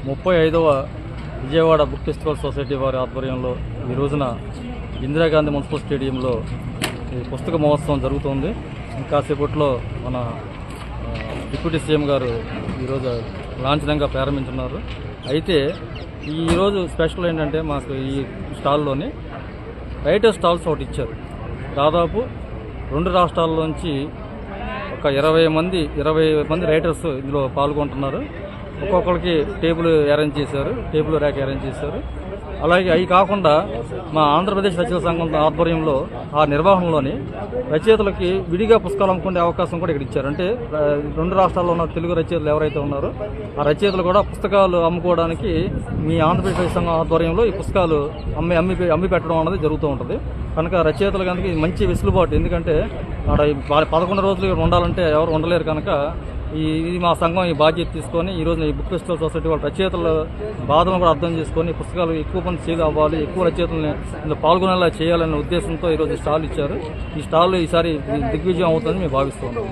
35వ Vijayawada book festival society వారి ఆధ్వర్యంలో ఈ రోజున ఇందిరాగాంధీ మున్సిపల్ స్టేడియంలో ఈ పుస్తక మహోత్సవం జరుగుతుంది. ఇంకాసేపట్లో మన డిప్యూటీ సీఎం గారు ఈరోజు లాంఛనంగా ప్రారంభించున్నారు. అయితే ఈరోజు స్పెషల్ ఏంటంటే మాకు ఈ స్టాల్లోని రైటర్ స్టాల్స్ ఒకటి ఇచ్చారు. దాదాపు 2 రాష్ట్రాల్లోంచి ఒక 20 మంది రైటర్స్ ఇందులో పాల్గొంటున్నారు. ఒక్కొక్కరికి టేబుల్ ర్యాక్ అరేంజ్ చేశారు. అలాగే అవి కాకుండా మా ఆంధ్రప్రదేశ్ రచయితల సంఘం ఆధ్వర్యంలో ఆ నిర్వహణలోని రచయితలకి విడిగా పుస్తకాలు అమ్ముకునే అవకాశం కూడా ఇక్కడ ఇచ్చారు. అంటే 2 రాష్ట్రాల్లో ఉన్న తెలుగు రచయితలు ఎవరైతే ఉన్నారో ఆ రచయితలు కూడా పుస్తకాలు అమ్ముకోవడానికి మీ ఆంధ్రప్రదేశ్ రచయిత సంఘం ఆధ్వర్యంలో ఈ పుస్తకాలు అమ్మి పెట్టడం అనేది జరుగుతూ ఉంటుంది. కనుక రచయితలు కనుక ఇది మంచి వెసులుబాటు. ఎందుకంటే అక్కడ 11 రోజులు ఉండాలంటే ఎవరు ఉండలేరు. కనుక ఇది మా సంఘం ఈ బాధ్యత తీసుకొని ఈరోజు ఈ బుక్ ఫెస్టివల్ సొసైటీ వాళ్ళ రచయితల బాధలను కూడా అర్థం చేసుకొని పుస్తకాలు ఎక్కువ మంది సేల్ అవ్వాలి, ఎక్కువ రచయితల్ని ఇందులో పాల్గొనేలా చేయాలనే ఉద్దేశంతో ఈరోజు స్టాల్ ఇచ్చారు. ఈ స్టాల్ ఈసారి దిగ్విజయం అవుతుందని మేము భావిస్తున్నాం.